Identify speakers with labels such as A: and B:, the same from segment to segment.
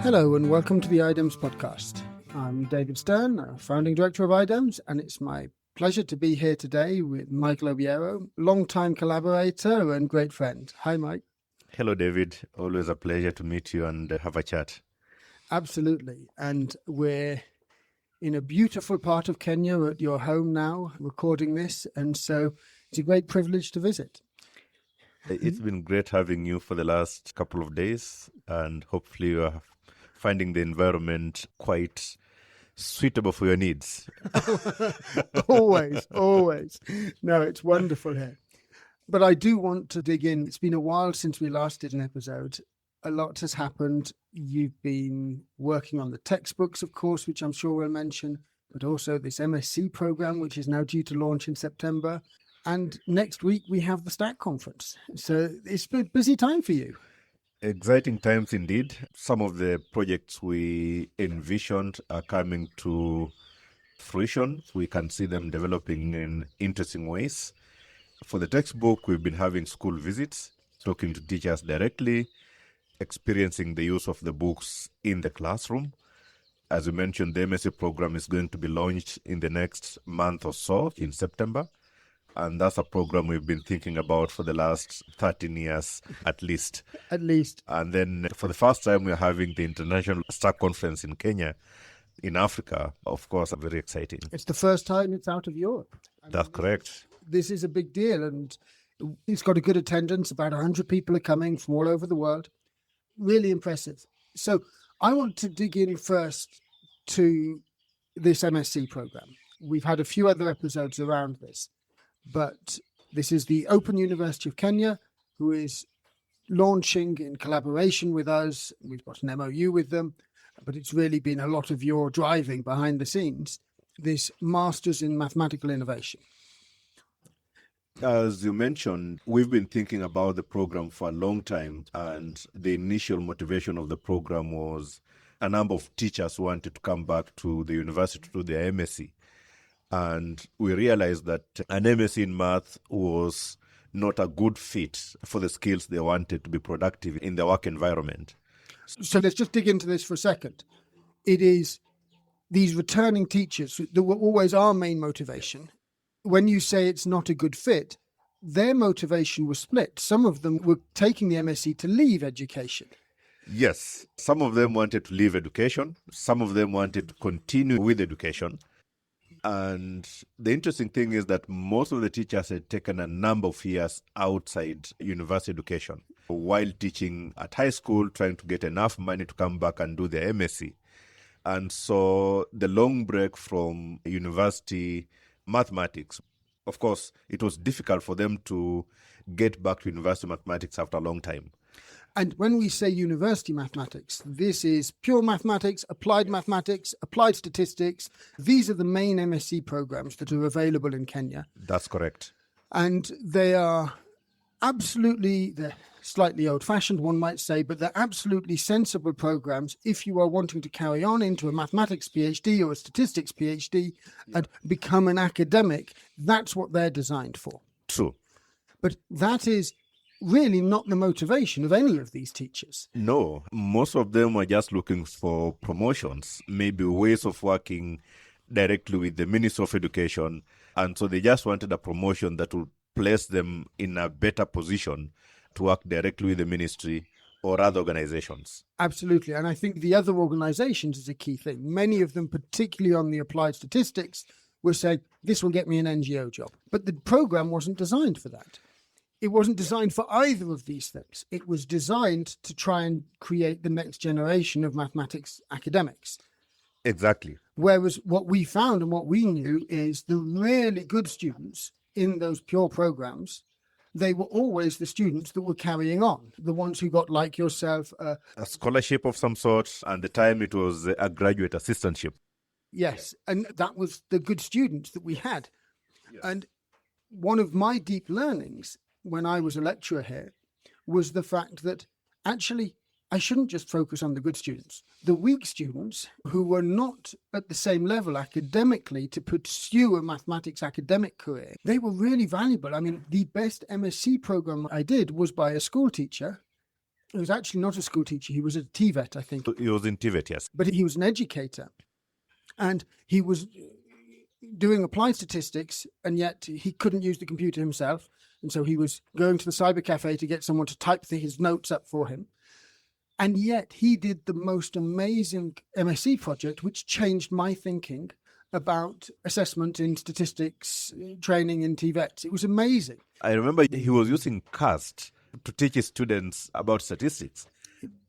A: Hello and welcome to the IDEMS podcast. I'm David Stern, founding director of IDEMS, and it's my pleasure to be here today with Michael Obiero, long-time collaborator and great friend. Hi, Mike.
B: Hello, David. Always a pleasure to meet you and have a chat.
A: Absolutely. And we're in a beautiful part of Kenya at your home now, recording this, and so it's a great privilege to visit.
B: It's been great having you for the last couple of days, and hopefully you are finding the environment quite suitable for your needs.
A: Always. No, it's wonderful here. But I do want to dig in. It's been a while since we last did an episode. A lot has happened. You've been working on the textbooks, of course, which I'm sure we'll mention, but also this MSc program, which is now due to launch in September. And next week we have the STAC conference. So it's a busy time for you.
B: Exciting times indeed. Some of the projects we envisioned are coming to fruition. We can see them developing in interesting ways. For the textbook, we've been having school visits, talking to teachers directly, experiencing the use of the books in the classroom. As we mentioned, the MSc program is going to be launched in the next month or so, in September. And that's a program we've been thinking about for the last 13 years, at least. And then for the first time, we're having the International STAC Conference in Kenya, in Africa. Of course, very exciting.
A: It's the first time it's out of Europe.
B: That's correct.
A: This is a big deal, and it's got a good attendance. About 100 people are coming from all over the world. Really impressive. So I want to dig in first to this MSc program. We've had a few other episodes around this. But this is the Open University of Kenya, who is launching in collaboration with us. We've got an MOU with them, but it's really been a lot of your driving behind the scenes, this Masters in Mathematical Innovation.
B: As you mentioned, we've been thinking about the program for a long time, and the initial motivation of the program was a number of teachers who wanted to come back to the university to do their MSc. And we realized that an MSc in math was not a good fit for the skills they wanted to be productive in the work environment.
A: So let's just dig into this for a second. It is these returning teachers that were always our main motivation. When you say it's not a good fit, their motivation was split. Some of them were taking the MSc to leave education.
B: Yes, some of them wanted to leave education. Some of them wanted to continue with education. And the interesting thing is that most of the teachers had taken a number of years outside university education while teaching at high school, trying to get enough money to come back and do their MSc. And so the long break from university mathematics, of course, it was difficult for them to get back to university mathematics after a long time.
A: And when we say university mathematics, this is pure mathematics, applied statistics. These are the main MSc programs that are available in Kenya.
B: That's correct.
A: And they are they're slightly old-fashioned, one might say, but they're absolutely sensible programs if you are wanting to carry on into a mathematics PhD or a statistics PhD and become an academic. That's what they're designed for.
B: True.
A: But that is really not the motivation of any of these teachers.
B: No, most of them are just looking for promotions, maybe ways of working directly with the Ministry of Education. And so they just wanted a promotion that would place them in a better position to work directly with the ministry or other organizations.
A: Absolutely. And I think the other organizations is a key thing. Many of them, particularly on the applied statistics, were saying, this will get me an NGO job. But the program wasn't designed for that. It wasn't designed for either of these things. It was designed to try and create the next generation of mathematics academics.
B: Exactly.
A: Whereas what we found and what we knew is the really good students in those pure programs, they were always the students that were carrying on, the ones who got, like yourself,
B: a scholarship of some sort, and the time it was a graduate assistantship.
A: Yes, and that was the good students that we had. Yes. And one of my deep learnings when I was a lecturer here was the fact that actually I shouldn't just focus on the good students. The weak students who were not at the same level academically to pursue a mathematics academic career, they were really valuable. I mean, the best MSc program I did was by a school teacher He was actually not a school teacher. He was a TVET, I think.
B: He was in Tibet, yes.
A: But he was an educator. And he was doing applied statistics, and yet he couldn't use the computer himself. And so he was going to the cyber cafe to get someone to type his notes up for him. And yet he did the most amazing MSc project, which changed my thinking about assessment in statistics, training in TVETs. It was amazing.
B: I remember he was using CAST to teach his students about statistics.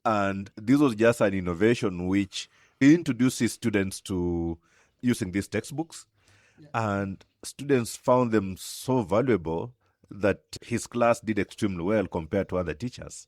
B: And this was just an innovation which introduces students to using these textbooks. And students found them so valuable that his class did extremely well compared to other teachers.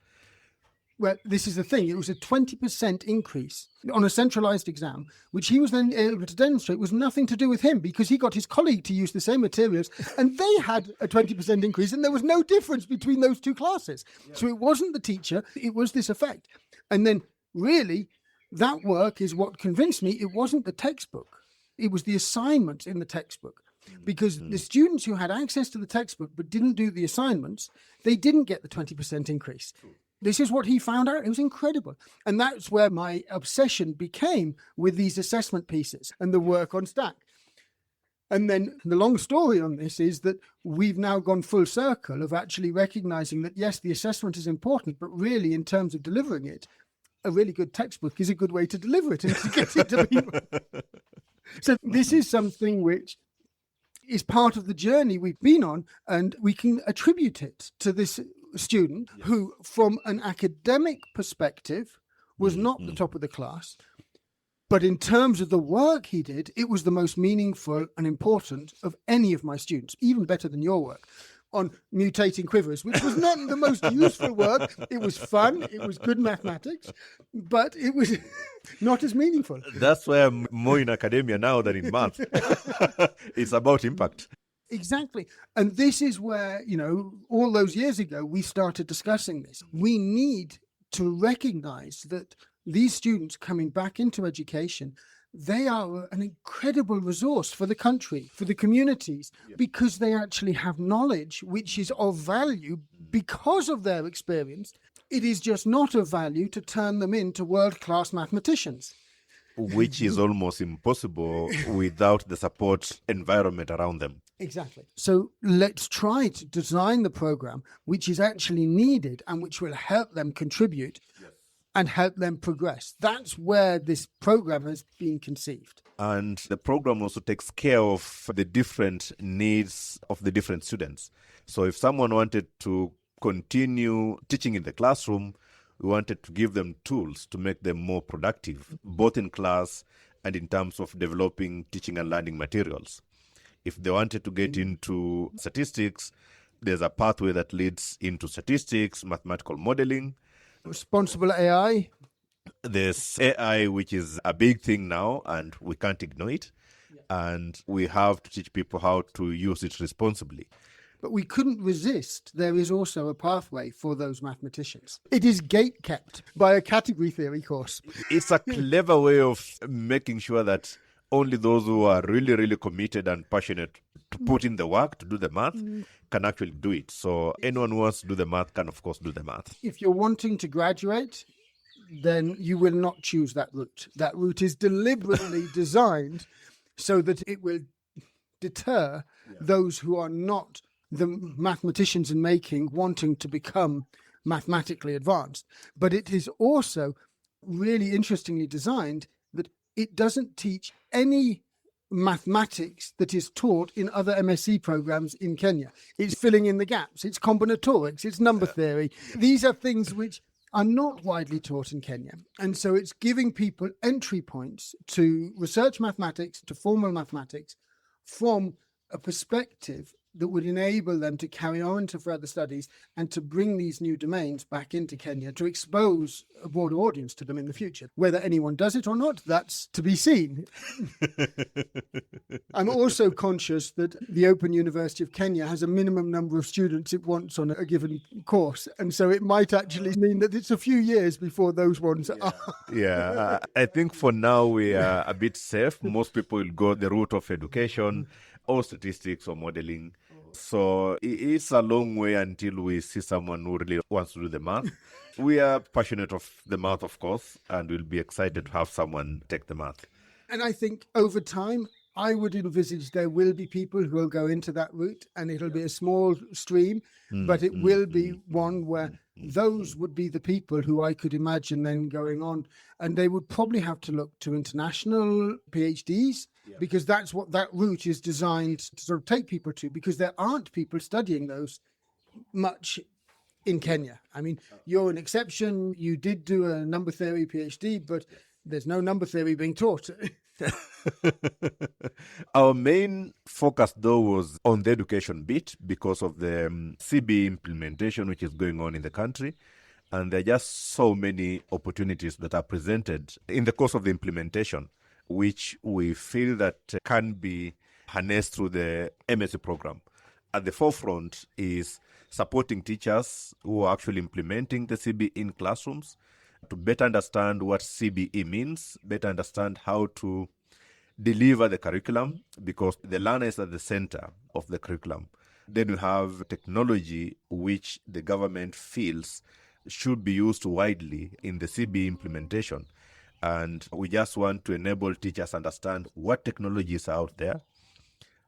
A: Well, this is the thing. It was a 20% increase on a centralized exam, which he was then able to demonstrate was nothing to do with him, because he got his colleague to use the same materials and they had a 20% increase, and there was no difference between those two classes. Yeah. So it wasn't the teacher, it was this effect. And then really, that work is what convinced me it wasn't the textbook. It was the assignments in the textbook. Because the students who had access to the textbook but didn't do the assignments, they didn't get the 20% increase. This is what he found out. It was incredible. And that's where my obsession became with these assessment pieces and the work on Stack. And then the long story on this is that we've now gone full circle of actually recognizing that, yes, the assessment is important, but really in terms of delivering it, a really good textbook is a good way to deliver it and to get it to people. So this is something which is part of the journey we've been on, and we can attribute it to this student who, from an academic perspective, was not the top of the class. But in terms of the work he did, it was the most meaningful and important of any of my students, even better than your work on mutating quivers, which was not the most useful work. It was fun, it was good mathematics, but it was not as meaningful.
B: That's why I'm more in academia now than in math. It's about impact.
A: Exactly. And this is where, all those years ago, we started discussing this. We need to recognize that these students coming back into education, they are an incredible resource for the country, for the communities, because they actually have knowledge which is of value because of their experience. It is just not of value to turn them into world-class mathematicians.
B: Which is almost impossible without the support environment around them.
A: Exactly. So let's try to design the program which is actually needed and which will help them contribute and help them progress. That's where this program has been conceived.
B: And the program also takes care of the different needs of the different students. So if someone wanted to continue teaching in the classroom, we wanted to give them tools to make them more productive, both in class and in terms of developing teaching and learning materials. If they wanted to get into statistics, there's a pathway that leads into statistics, mathematical modeling.
A: Responsible AI.
B: There's AI, which is a big thing now, and we can't ignore it. And we have to teach people how to use it responsibly.
A: But we couldn't resist. There is also a pathway for those mathematicians. It is gate-kept by a category theory course.
B: It's a clever way of making sure that only those who are really, really committed and passionate to put in the work, to do the math, can actually do it. So anyone who wants to do the math can, of course, do the math.
A: If you're wanting to graduate, then you will not choose that route. That route is deliberately designed so that it will deter those who are not the mathematicians in making, wanting to become mathematically advanced. But it is also really interestingly designed that it doesn't teach any mathematics that is taught in other MSc programs in Kenya. It's filling in the gaps, it's combinatorics, it's number theory. These are things which are not widely taught in Kenya. And so it's giving people entry points to research mathematics, to formal mathematics, from a perspective that would enable them to carry on to further studies and to bring these new domains back into Kenya, to expose a broader audience to them in the future. Whether anyone does it or not, that's to be seen. I'm also conscious that the Open University of Kenya has a minimum number of students it wants on a given course. And so it might actually mean that it's a few years before those ones are.
B: Yeah, I think for now we are a bit safe. Most people will go the route of education or statistics or modeling. So it's a long way until we see someone who really wants to do the math. We are passionate of the math, of course, and we'll be excited to have someone take the math.
A: And I think over time, I would envisage there will be people who will go into that route, and it'll be a small stream, but it will be one where those would be the people who I could imagine then going on, and they would probably have to look to international PhDs, because that's what that route is designed to sort of take people to, because there aren't people studying those much in Kenya. I mean, you're an exception. You did do a number theory PhD, but there's no number theory being taught.
B: Our main focus, though, was on the education bit because of the CB implementation which is going on in the country. And there are just so many opportunities that are presented in the course of the implementation, which we feel that can be harnessed through the MSc program. At the forefront is supporting teachers who are actually implementing the CB in classrooms to better understand what CBE means, better understand how to deliver the curriculum, because the learner is at the center of the curriculum. Then we have technology which the government feels should be used widely in the CBE implementation. And we just want to enable teachers understand what technologies are out there,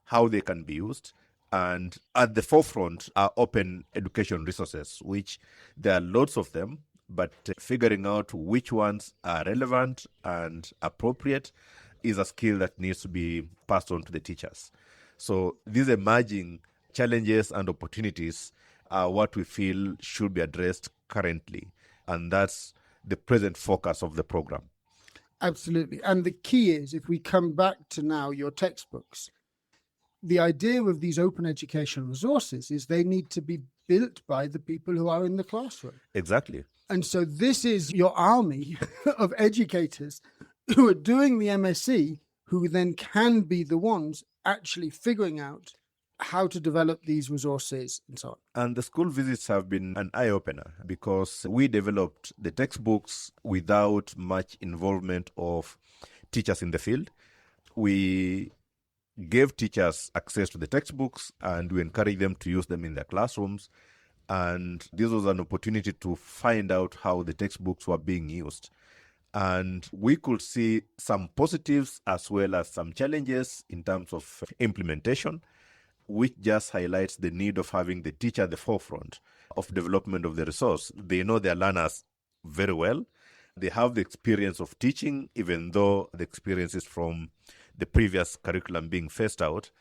B: how they can be used. And at the forefront are open education resources, which there are lots of them, but figuring out which ones are relevant and appropriate is a skill that needs to be passed on to the teachers. So these emerging challenges and opportunities are what we feel should be addressed currently. And that's the present focus of the program.
A: Absolutely. And the key is, if we come back to now your textbooks, the idea of these open educational resources is they need to be built by the people who are in the classroom.
B: Exactly.
A: And so this is your army of educators who are doing the MSc, who then can be the ones actually figuring out how to develop these resources and so on.
B: And the school visits have been an eye-opener because we developed the textbooks without much involvement of teachers in the field. We gave teachers access to the textbooks and we encouraged them to use them in their classrooms. And this was an opportunity to find out how the textbooks were being used. And we could see some positives as well as some challenges in terms of implementation, which just highlights the need of having the teacher at the forefront of development of the resource. They know their learners very well. They have the experience of teaching, even though the experience is from the previous curriculum being phased out.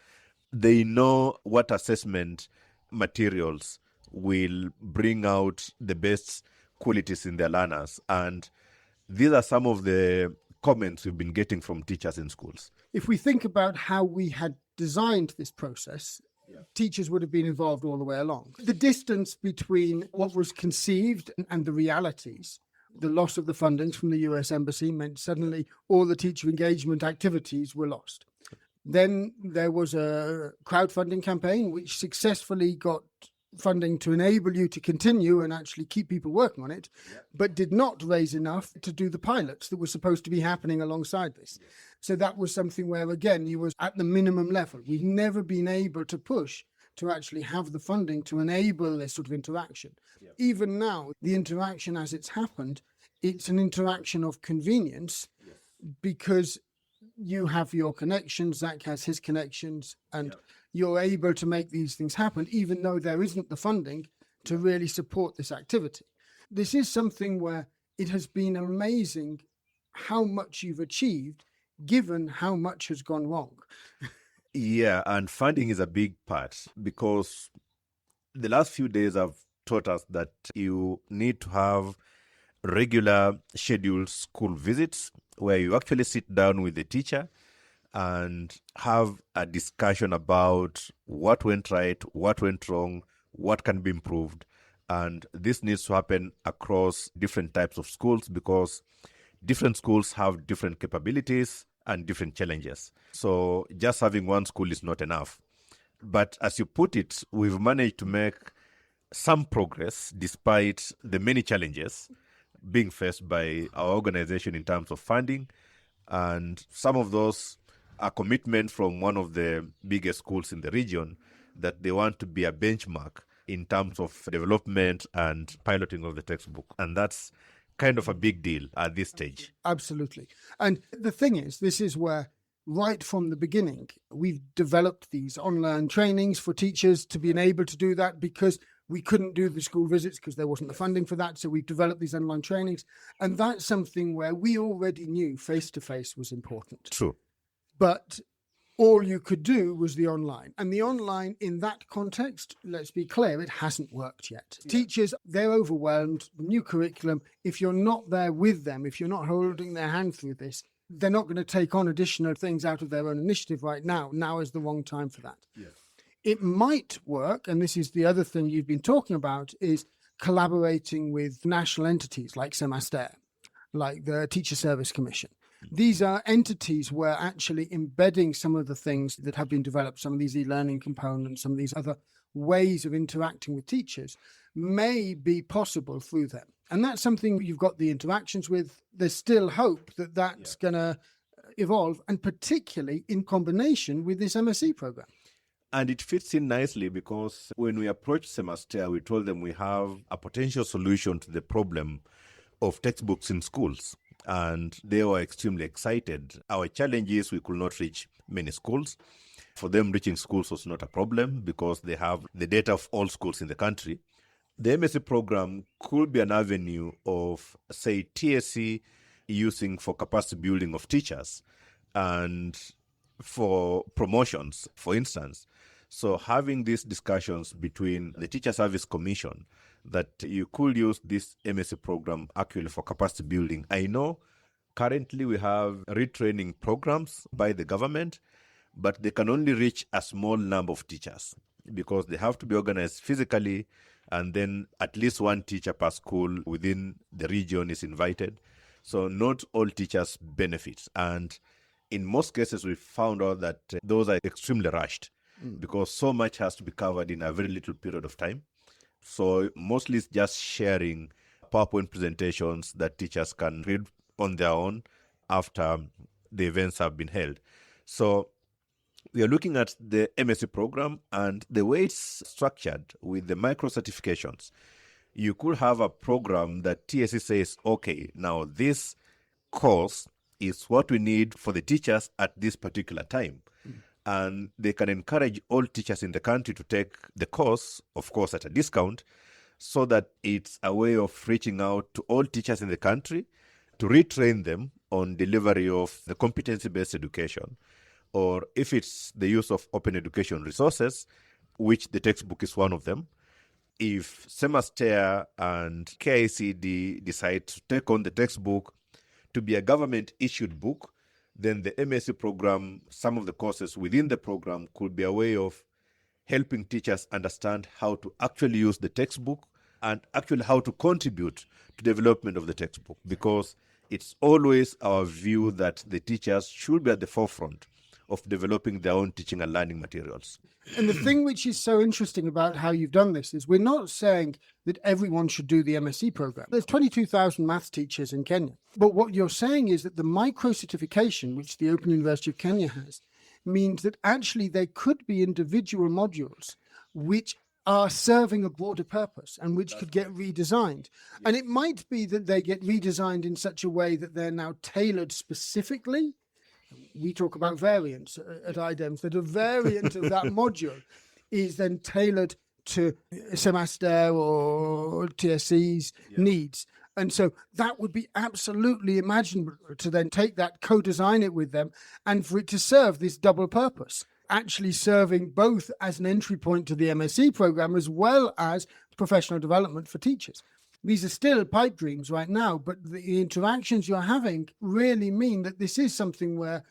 B: They know what assessment materials will bring out the best qualities in their learners. And these are some of the comments we've been getting from teachers in schools.
A: If we think about how we had designed this process, teachers would have been involved all the way along. The distance between what was conceived and the realities, the loss of the fundings from the US Embassy meant suddenly all the teacher engagement activities were lost. Then there was a crowdfunding campaign which successfully got funding to enable you to continue and actually keep people working on it, but did not raise enough to do the pilots that were supposed to be happening alongside this. So that was something where, again, you was at the minimum level. We've never been able to push to actually have the funding to enable this sort of interaction. Even now, the interaction as it's happened, it's an interaction of convenience because you have your connections, Zach has his connections, and you're able to make these things happen, even though there isn't the funding to really support this activity. This is something where it has been amazing how much you've achieved, given how much has gone wrong.
B: Yeah, and funding is a big part because the last few days have taught us that you need to have regular scheduled school visits where you actually sit down with the teacher and have a discussion about what went right, what went wrong, what can be improved. And this needs to happen across different types of schools because different schools have different capabilities and different challenges. So just having one school is not enough. But as you put it, we've managed to make some progress despite the many challenges being faced by our organization in terms of funding. And some of those are commitments from one of the biggest schools in the region that they want to be a benchmark in terms of development and piloting of the textbook. And that's kind of a big deal at this stage.
A: Absolutely. And the thing is, this is where right from the beginning, we've developed these online trainings for teachers to be able to do that, because we couldn't do the school visits because there wasn't the funding for that. So we've developed these online trainings. And that's something where we already knew face-to-face was important.
B: True.
A: But all you could do was the online. And the online in that context, let's be clear, it hasn't worked yet. Yeah. Teachers, they're overwhelmed, new curriculum. If you're not there with them, if you're not holding their hand through this, they're not going to take on additional things out of their own initiative right now. Now is the wrong time for that. Yeah. It might work, and this is the other thing you've been talking about, is collaborating with national entities like Semaster, like the Teacher Service Commission. These are entities where actually embedding some of the things that have been developed, some of these e-learning components, some of these other ways of interacting with teachers may be possible through them. And that's something you've got the interactions with. There's still hope that that's going to evolve, and particularly in combination with this MSc program.
B: And it fits in nicely because when we approached Semaster, we told them we have a potential solution to the problem of textbooks in schools. And they were extremely excited. Our challenge is we could not reach many schools. For them, reaching schools was not a problem because they have the data of all schools in the country. The MSc program could be an avenue of, say, TSC using for capacity building of teachers and for promotions, for instance. So having these discussions between the Teacher Service Commission that you could use this MSc program actually for capacity building. I know currently we have retraining programs by the government, but they can only reach a small number of teachers because they have to be organized physically, and then at least one teacher per school within the region is invited. So not all teachers benefit. And in most cases, we found out that those are extremely rushed because so much has to be covered in a very little period of time. So mostly it's just sharing PowerPoint presentations that teachers can read on their own after the events have been held. So we are looking at the MSc program and the way it's structured with the micro certifications. You could have a program that TSC says, okay, now this course is what we need for the teachers at this particular time. And they can encourage all teachers in the country to take the course, of course, at a discount, so that it's a way of reaching out to all teachers in the country to retrain them on delivery of the competency-based education. Or if it's the use of open education resources, which the textbook is one of them, if Semaster and KICD decide to take on the textbook to be a government-issued book, then the MSc program, some of the courses within the program could be a way of helping teachers understand how to actually use the textbook and actually how to contribute to development of the textbook, because it's always our view that the teachers should be at the forefront of developing their own teaching and learning materials.
A: And the thing which is so interesting about how you've done this is we're not saying that everyone should do the MSc program. There's 22,000 maths teachers in Kenya. But what you're saying is that the micro-certification, which the Open University of Kenya has, means that actually there could be individual modules which are serving a broader purpose and which could get redesigned. And it might be that they get redesigned in such a way that they're now tailored specifically. We talk about variants at IDEMS, that a variant of that module is then tailored to Semaster or TSC's needs. And so that would be absolutely imaginable to then take that, co-design it with them, and for it to serve this double purpose, actually serving both as an entry point to the MSc program as well as professional development for teachers. These are still pipe dreams right now, but the interactions you're having really mean that this is something where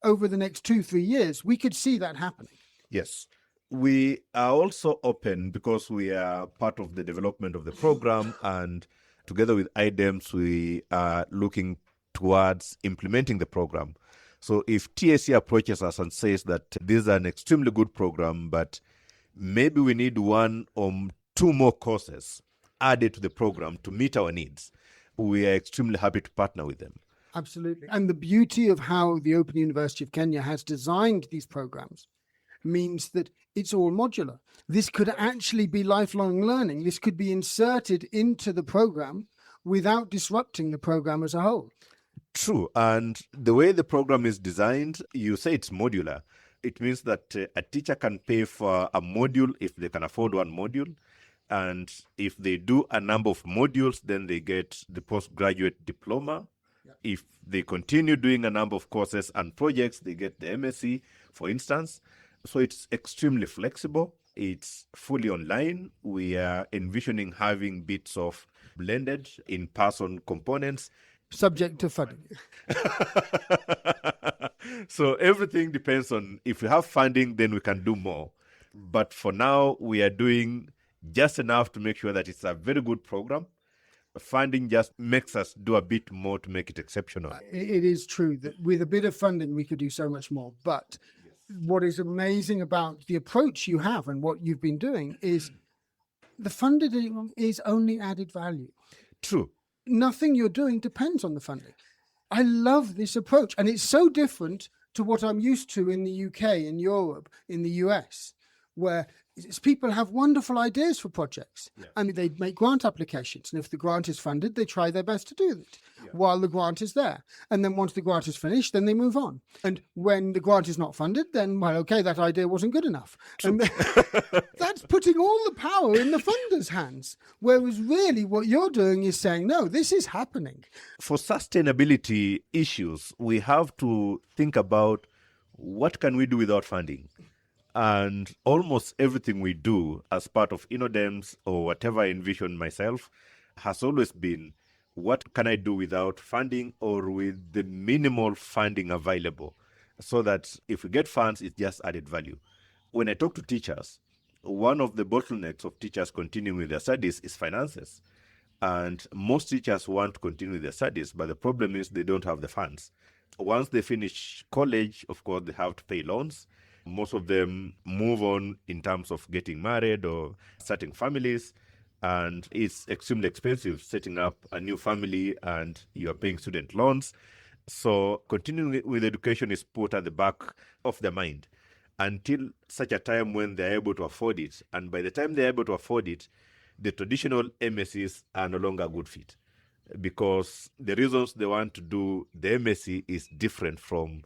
A: over the next 2-3 years, we could see that happening.
B: Yes. We are also open because we are part of the development of the program, and together with IDEMS, we are looking towards implementing the program. So if TSC approaches us and says that this is an extremely good program, but maybe we need 1 or 2 more courses added to the program to meet our needs, we are extremely happy to partner with them.
A: Absolutely. And the beauty of how the Open University of Kenya has designed these programs means that it's all modular. This could actually be lifelong learning. This could be inserted into the program without disrupting the program as a whole.
B: True. And the way the program is designed, you say it's modular. It means that a teacher can pay for a module if they can afford one module. And if they do a number of modules, then they get the postgraduate diploma. Yeah. If they continue doing a number of courses and projects, they get the MSc, for instance. So it's extremely flexible. It's fully online. We are envisioning having bits of blended in-person components.
A: Subject to funding.
B: So everything depends on, if we have funding, then we can do more. But for now, we are doing just enough to make sure that it's a very good program. Funding just makes us do a bit more to make it exceptional.
A: It is true that with a bit of funding, we could do so much more. But what is amazing about the approach you have and what you've been doing is the funding is only added value.
B: True.
A: Nothing you're doing depends on the funding. I love this approach. And it's so different to what I'm used to in the UK, in Europe, in the US, where people have wonderful ideas for projects. Yeah. I mean, they make grant applications. And if the grant is funded, they try their best to do it while the grant is there. And then once the grant is finished, then they move on. And when the grant is not funded, then, well, okay, that idea wasn't good enough. And that's putting all the power in the funder's hands. Whereas really what you're doing is saying, no, this is happening.
B: For sustainability issues, we have to think about what can we do without funding? And almost everything we do as part of InnoDems or whatever I envision myself has always been, what can I do without funding or with the minimal funding available, so that if we get funds, it's just added value. When I talk to teachers, one of the bottlenecks of teachers continuing with their studies is finances. And most teachers want to continue with their studies, but the problem is they don't have the funds. Once they finish college, of course, they have to pay loans. Most of them move on in terms of getting married or starting families. And it's extremely expensive setting up a new family and you're paying student loans. So continuing with education is put at the back of their mind until such a time when they're able to afford it. And by the time they're able to afford it, the traditional MScs are no longer a good fit, because the reasons they want to do the MSc is different from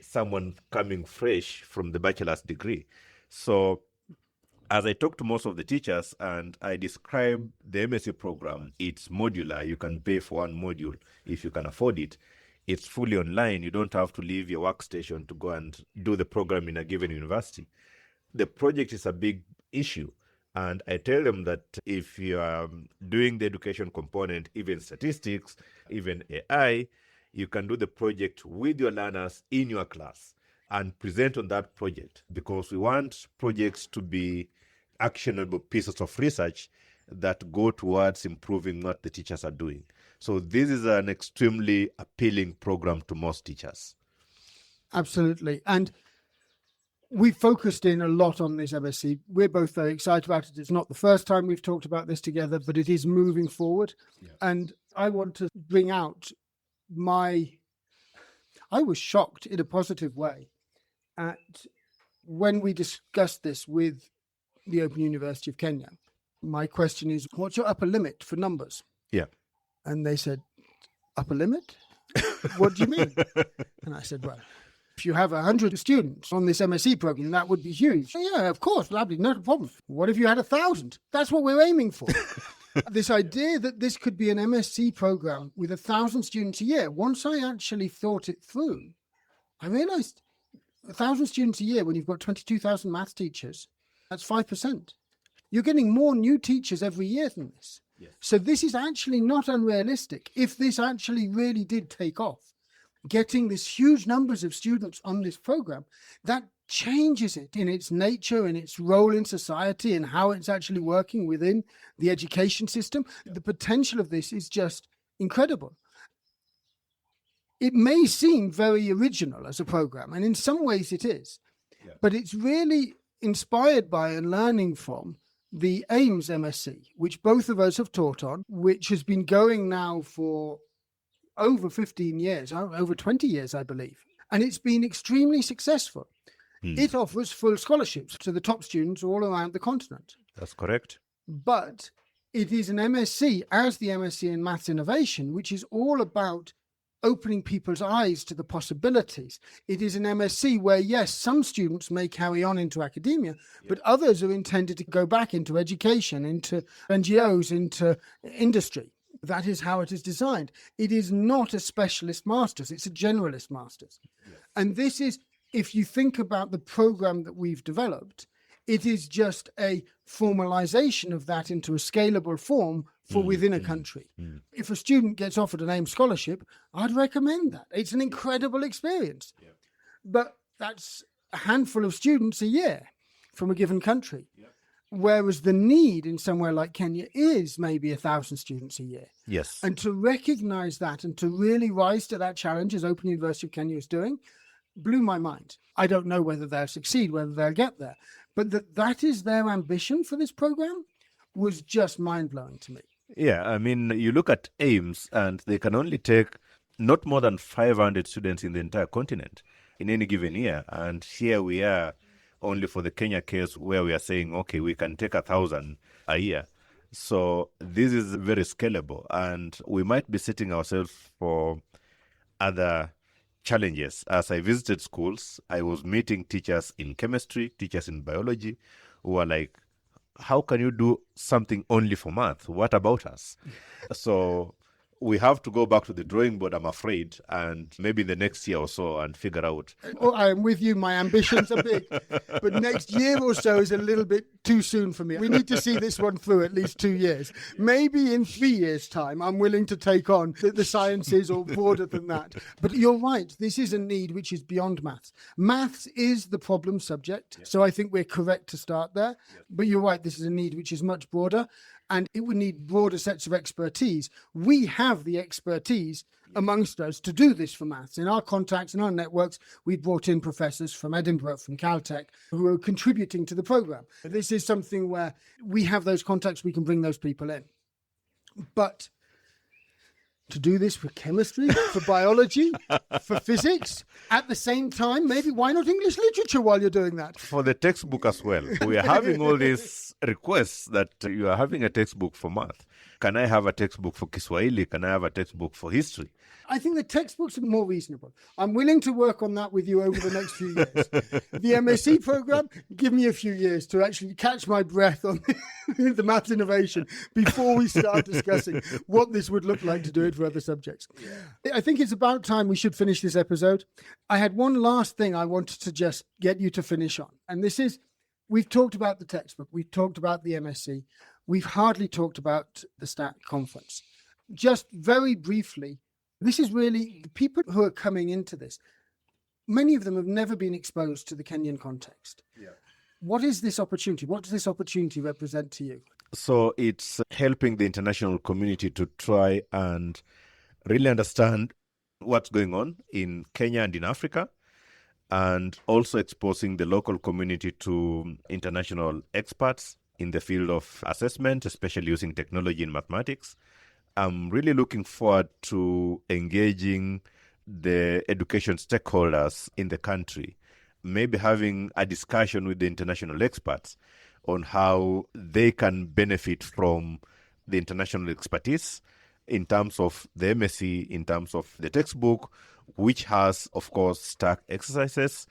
B: someone coming fresh from the bachelor's degree. So as I talk to most of the teachers and I describe the MSc program, it's modular. You can pay for one module if you can afford it. It's fully online. You don't have to leave your workstation to go and do the program in a given university. The project is a big issue. And I tell them that if you are doing the education component, even statistics, even AI, you can do the project with your learners in your class and present on that project, because we want projects to be actionable pieces of research that go towards improving what the teachers are doing. So this is an extremely appealing program to most teachers.
A: Absolutely. And we focused in a lot on this MSc. We're both very excited about it. It's not the first time we've talked about this together, but it is moving forward. Yeah. And I want to bring out I was shocked in a positive way at when we discussed this with the Open University of Kenya. My question is, what's your upper limit for numbers?
B: Yeah.
A: And they said, upper limit? What do you mean? And I said, well, if you have 100 students on this MSc program, that would be huge. Yeah, of course, lovely, not a problem. What if you had 1,000? That's what we're aiming for. This idea that this could be an MSc program with 1,000 students a year, once I actually thought it through, I realized 1,000 students a year when you've got 22,000 maths teachers, that's 5%. You're getting more new teachers every year than this. Yes. So this is actually not unrealistic. If this actually really did take off, getting this huge numbers of students on this program, that changes it in its nature, in its role in society, and how it's actually working within the education system. Yeah. The potential of this is just incredible. It may seem very original as a program, and in some ways it is, but it's really inspired by and learning from the AIMS MSc, which both of us have taught on, which has been going now for over 15 years, over 20 years, I believe. And it's been extremely successful. It offers full scholarships to the top students all around the continent.
B: That's correct.
A: But it is an MSc, as the MSc in Maths Innovation, which is all about opening people's eyes to the possibilities. It is an MSc where, yes, some students may carry on into academia, but others are intended to go back into education, into NGOs, into industry. That is how it is designed. It is not a specialist master's, it's a generalist master's. And this is, if you think about the program that we've developed, it is just a formalization of that into a scalable form for within a country. If a student gets offered an AIM scholarship, I'd recommend that. It's an incredible experience. But that's a handful of students a year from a given country. Whereas the need in somewhere like Kenya is maybe 1,000 students a year.
B: Yes.
A: And to recognize that and to really rise to that challenge, as Open University of Kenya is doing, blew my mind. I don't know whether they'll succeed, whether they'll get there. But that is their ambition for this program was just mind-blowing to me.
B: Yeah, I mean, you look at AIMS and they can only take not more than 500 students in the entire continent in any given year. And here we are only for the Kenya case where we are saying, okay, we can take 1,000 a year. So this is very scalable and we might be setting ourselves for other challenges. As I visited schools, I was meeting teachers in chemistry, teachers in biology, who were like, how can you do something only for math? What about us? So we have to go back to the drawing board, I'm afraid, and maybe the next year or so and figure out.
A: Oh, I am with you. My ambitions are big. But next year or so is a little bit too soon for me. We need to see this one through at least 2 years. Maybe in 3 years' time, I'm willing to take on the sciences or broader than that. But you're right. This is a need which is beyond maths. Maths is the problem subject. So I think we're correct to start there. But you're right. This is a need which is much broader. And it would need broader sets of expertise. We have the expertise amongst us to do this for maths. In our contacts, in our networks, we brought in professors from Edinburgh, from Caltech, who are contributing to the program. This is something where we have those contacts, we can bring those people in. But to do this for chemistry, for biology, for physics, at the same time, maybe why not English literature while you're doing that?
B: For the textbook as well. We are having all these requests that you are having a textbook for math. Can I have a textbook for Kiswahili? Can I have a textbook for history?
A: I think the textbooks are more reasonable. I'm willing to work on that with you over the next few years. The MSc program, give me a few years to actually catch my breath on the maths innovation before we start discussing what this would look like to do it for other subjects. I think it's about time we should finish this episode. I had one last thing I wanted to just get you to finish on. And this is, we've talked about the textbook. We've talked about the MSc. We've hardly talked about the STAT conference. Just very briefly, this is really the people who are coming into this. Many of them have never been exposed to the Kenyan context. What is this opportunity? What does this opportunity represent to you?
B: So it's helping the international community to try and really understand what's going on in Kenya and in Africa, and also exposing the local community to international experts in the field of assessment, especially using technology in mathematics. I'm really looking forward to engaging the education stakeholders in the country, maybe having a discussion with the international experts on how they can benefit from the international expertise in terms of the MSc, in terms of the textbook, which has, of course, STAC exercises.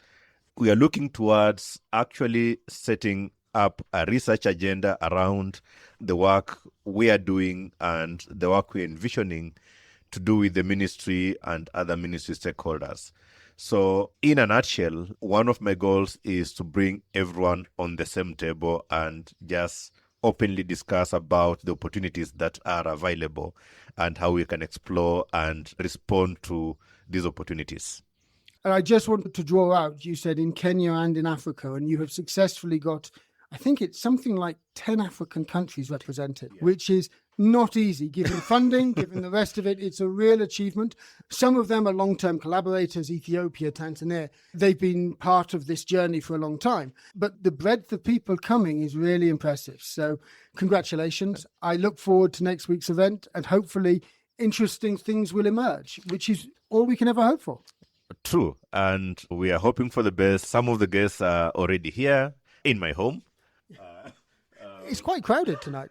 B: We are looking towards actually setting up a research agenda around the work we are doing and the work we're envisioning to do with the ministry and other ministry stakeholders. So in a nutshell, one of my goals is to bring everyone on the same table and just openly discuss about the opportunities that are available and how we can explore and respond to these opportunities.
A: And I just wanted to draw out, you said in Kenya and in Africa, and you have successfully got, I think it's something like 10 African countries represented, which is not easy, given funding, given the rest of it. It's a real achievement. Some of them are long-term collaborators, Ethiopia, Tanzania. They've been part of this journey for a long time. But the breadth of people coming is really impressive. So congratulations. I look forward to next week's event and hopefully interesting things will emerge, which is all we can ever hope for.
B: True. And we are hoping for the best. Some of the guests are already here in my home.
A: It's quite crowded tonight.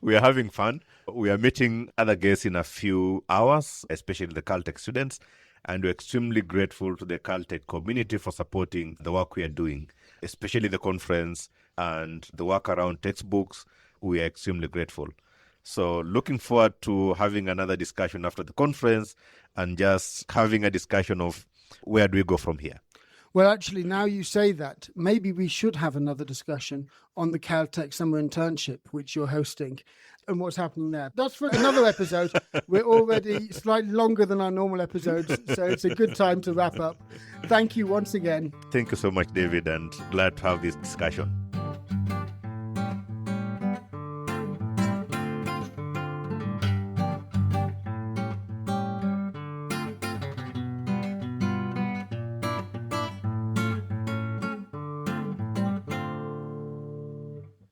B: We are having fun. We are meeting other guests in a few hours, especially the Caltech students. And we're extremely grateful to the Caltech community for supporting the work we are doing, especially the conference and the work around textbooks. We are extremely grateful. So looking forward to having another discussion after the conference and just having a discussion of where do we go from here.
A: Well, actually, now you say that, maybe we should have another discussion on the Caltech summer internship, which you're hosting, and what's happening there. That's for another episode. We're already slightly longer than our normal episodes, so it's a good time to wrap up. Thank you once again.
B: Thank you so much, David, and glad to have this discussion.